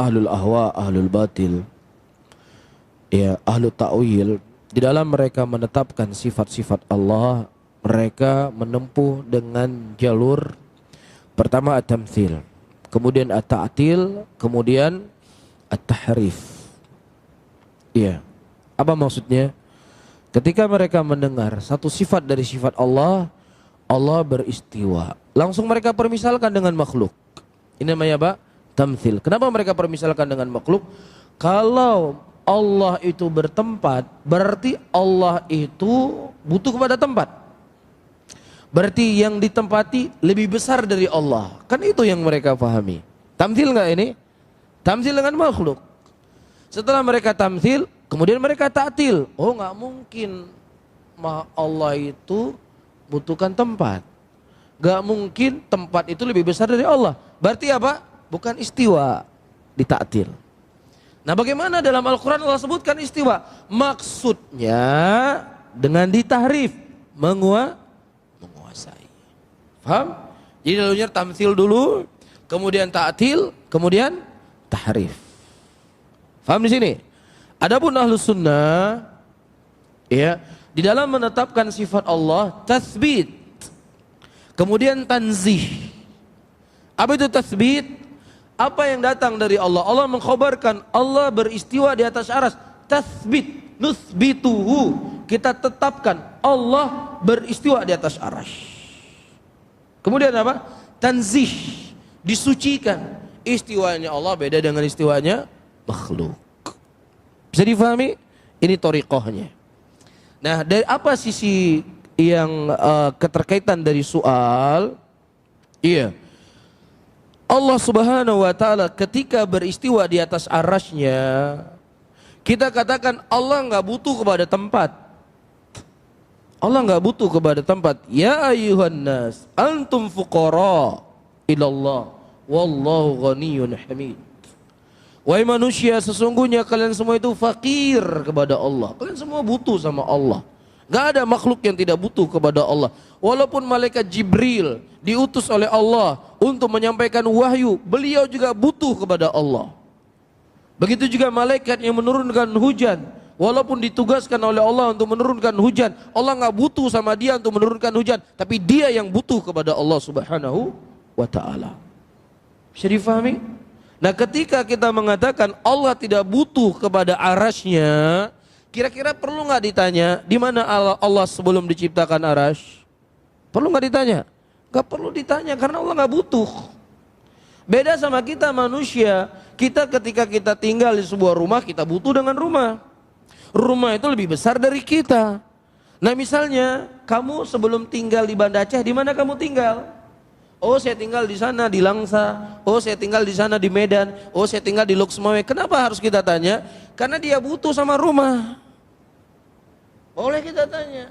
ahlul ahwa, ahlul batil, ya, ahlul ta'wil, di dalam mereka menetapkan sifat-sifat Allah, mereka menempuh dengan jalur pertama at-tamtsil, kemudian at-ta'til, kemudian at-tahrif. Iya. Apa maksudnya? Ketika mereka mendengar satu sifat dari sifat Allah, Allah beristiwa, langsung mereka permisalkan dengan makhluk. Ini namanya apa? Tamtsil. Kenapa mereka permisalkan dengan makhluk? Kalau Allah itu bertempat, berarti Allah itu butuh kepada tempat. Berarti yang ditempati lebih besar dari Allah. Kan itu yang mereka pahami. Tamtsil enggak ini? Tamtsil dengan makhluk. Setelah mereka tamtsil, kemudian mereka ta'til. Oh, enggak mungkin Allah itu butuhkan tempat. Enggak mungkin tempat itu lebih besar dari Allah. Berarti apa? Bukan istiwa, dita'til. Nah, bagaimana dalam Al-Quran Allah sebutkan istiwa? Maksudnya dengan ditahrif, menguasai. Paham? Jadi dulunya tamtsil dulu, kemudian ta'til, kemudian tahrif. Paham di sini? Adapun Ahlus Sunnah, ya, di dalam menetapkan sifat Allah, tatsbit, kemudian tanzih. Apa itu tatsbit? Apa yang datang dari Allah? Allah mengkhabarkan Allah beristiwa di atas arsy. Tatsbit, nutsbituhu. Kita tetapkan Allah beristiwa di atas arsy. Kemudian apa? Tanzih, disucikan. Istiwanya Allah beda dengan istiwanya makhluk. Bisa difahami? Ini thariqahnya. Nah, dari apa sisi yang keterkaitan dari soal? Iya. Allah Subhanahu wa taala ketika beristiwa di atas arasy-Nya, kita katakan Allah enggak butuh kepada tempat. Allah enggak butuh kepada tempat. Ya ayyuhan nas, antum fuqara ilallah wallahu ghaniyyun hamid. Wahai manusia, sesungguhnya kalian semua itu fakir kepada Allah. Kalian semua butuh sama Allah. Gak ada makhluk yang tidak butuh kepada Allah. Walaupun malaikat Jibril diutus oleh Allah untuk menyampaikan wahyu, beliau juga butuh kepada Allah. Begitu juga malaikat yang menurunkan hujan, walaupun ditugaskan oleh Allah untuk menurunkan hujan, Allah gak butuh sama dia untuk menurunkan hujan, tapi dia yang butuh kepada Allah Subhanahu wa ta'ala. Bisa difahami? Nah, ketika kita mengatakan Allah tidak butuh kepada arasy-Nya, kira-kira perlu nggak ditanya di mana Allah sebelum diciptakan arasy? Perlu nggak ditanya? Nggak perlu ditanya karena Allah nggak butuh. Beda sama kita manusia, kita ketika kita tinggal di sebuah rumah kita butuh dengan rumah. Rumah itu lebih besar dari kita. Nah, misalnya kamu sebelum tinggal di Banda Aceh, di mana kamu tinggal? Oh, saya tinggal di sana di Langsa. Oh, saya tinggal di sana di Medan. Oh, saya tinggal di Loksmawe. Kenapa harus kita tanya? Karena dia butuh sama rumah. Boleh kita tanya.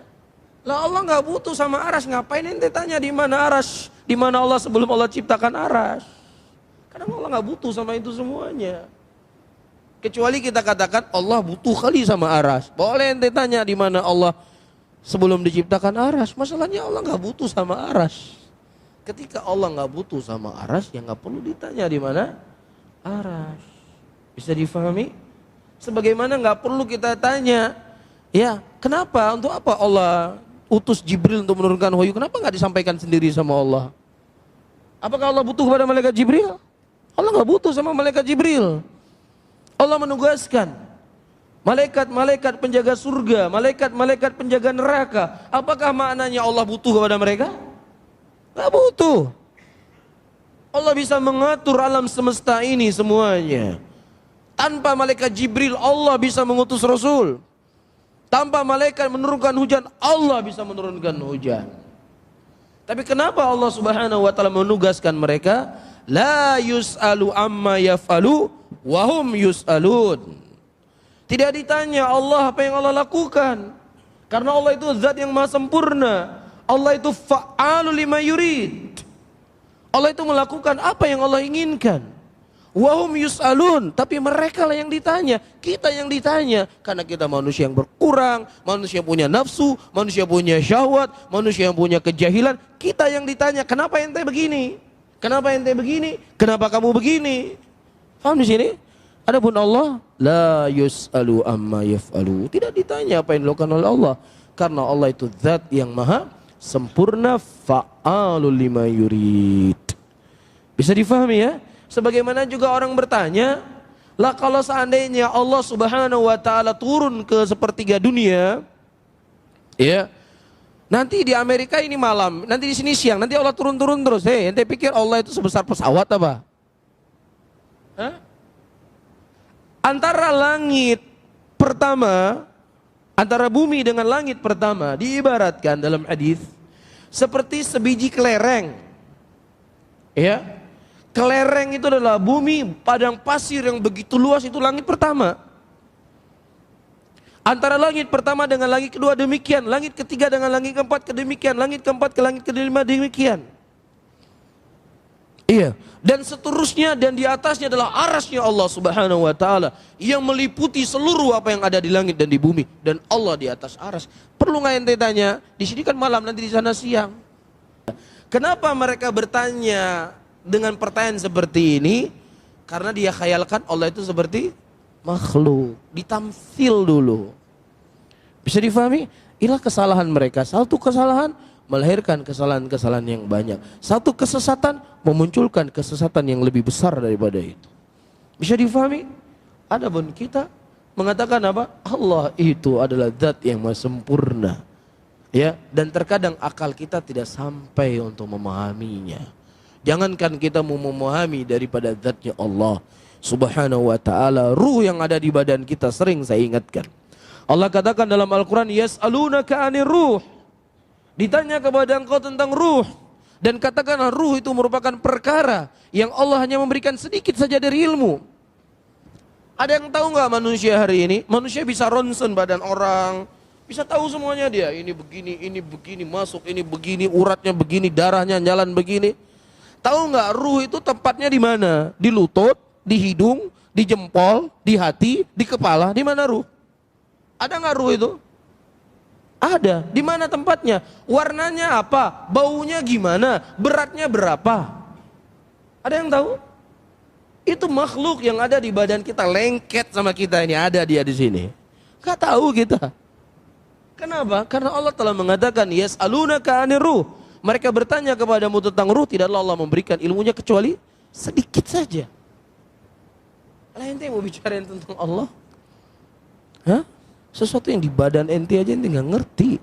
Lah Allah nggak butuh sama arasy, ngapain ente tanya di mana arasy? Di mana Allah sebelum Allah ciptakan arasy? Karena Allah nggak butuh sama itu semuanya. Kecuali kita katakan Allah butuh kali sama arasy. Boleh ente tanya di mana Allah sebelum diciptakan arasy. Masalahnya Allah nggak butuh sama arasy. Ketika Allah nggak butuh sama arasy, ya nggak perlu ditanya di mana arasy. Bisa difahami? Sebagaimana nggak perlu kita tanya, ya kenapa, untuk apa Allah utus Jibril untuk menurunkan wahyu? Kenapa nggak disampaikan sendiri sama Allah? Apakah Allah butuh kepada malaikat Jibril? Allah nggak butuh sama malaikat Jibril. Allah menugaskan malaikat-malaikat penjaga surga, malaikat-malaikat penjaga neraka. Apakah maknanya Allah butuh kepada mereka? Gak butuh. Allah bisa mengatur alam semesta ini semuanya. Tanpa malaikat Jibril Allah bisa mengutus Rasul. Tanpa malaikat menurunkan hujan, Allah bisa menurunkan hujan. Tapi kenapa Allah Subhanahu wa taala menugaskan mereka? La yus'alu amma yaf'alu wa hum yus'alun. Tidak ditanya Allah apa yang Allah lakukan. Karena Allah itu zat yang maha sempurna. Allah itu fa'alu lima yurid. Allah itu melakukan apa yang Allah inginkan. Wahum yus'alun, tapi mereka lah yang ditanya, kita yang ditanya. Karena kita manusia yang berkurang, manusia yang punya nafsu, manusia yang punya syahwat, manusia yang punya kejahilan. Kita yang ditanya, kenapa ente begini? Kenapa ente begini? Kenapa kamu begini? Paham di sini? Adapun Allah la yus'alu amma yaf'alu. Tidak ditanya apa yang dilakukan oleh Allah, karena Allah itu zat yang maha sempurna, fa'alul lima yurid. Bisa difahami ya? Sebagaimana juga orang bertanya, lah kalau seandainya Allah Subhanahu wa taala turun ke sepertiga dunia, ya. Nanti di Amerika ini malam, nanti di sini siang, nanti Allah turun-turun terus. Hei, ente pikir Allah itu sebesar pesawat apa? Hah? Antara langit pertama, antara bumi dengan langit pertama diibaratkan dalam hadis seperti sebiji kelereng. Ya. Kelereng itu adalah bumi padang pasir yang begitu luas, itu langit pertama. Antara langit pertama dengan langit kedua demikian, langit ketiga dengan langit keempat demikian, langit keempat ke langit kelima demikian. Iya, dan seterusnya, dan di atasnya adalah arasnya Allah Subhanahu wa taala yang meliputi seluruh apa yang ada di langit dan di bumi, dan Allah di atas aras. Perlu nggak ente tanya? Di sini kan malam, nanti di sana siang. Kenapa mereka bertanya dengan pertanyaan seperti ini? Karena dia khayalkan Allah itu seperti makhluk, ditamsil dulu. Bisa difahami? Inilah kesalahan mereka. Satu kesalahan melahirkan kesalahan-kesalahan yang banyak. Satu kesesatan memunculkan kesesatan yang lebih besar daripada itu. Bisa difahami? Adapun kita mengatakan apa? Allah itu adalah zat yang maha sempurna. Ya, dan terkadang akal kita tidak sampai untuk memahaminya. Jangankan kita mau memahami daripada zatnya Allah Subhanahu wa ta'ala, ruh yang ada di badan kita sering saya ingatkan. Allah katakan dalam Al-Quran, yas'alunaka 'anir ruh. Ditanya kepada engkau tentang ruh, dan katakanlah ruh itu merupakan perkara yang Allah hanya memberikan sedikit saja dari ilmu. Ada yang tahu nggak manusia hari ini? Manusia bisa ronsen badan orang, bisa tahu semuanya dia. Ini begini, masuk ini begini, uratnya begini, darahnya jalan begini. Tahu nggak ruh itu tempatnya di mana? Di lutut, di hidung, di jempol, di hati, di kepala. Di mana ruh? Ada nggak ruh itu? Ada. Di mana tempatnya? Warnanya apa? Baunya gimana? Beratnya berapa? Ada yang tahu? Itu makhluk yang ada di badan kita, lengket sama kita ini, ada dia di sini. Gak tahu kita. Kenapa? Karena Allah telah mengatakan yas'alunaka 'anir ruh. Mereka bertanya kepadamu tentang ruh, tidaklah Allah memberikan ilmunya kecuali sedikit saja. Lah ente mau bicarain tentang Allah? Hah? Sesuatu yang di badan ente aja ente nggak ngerti.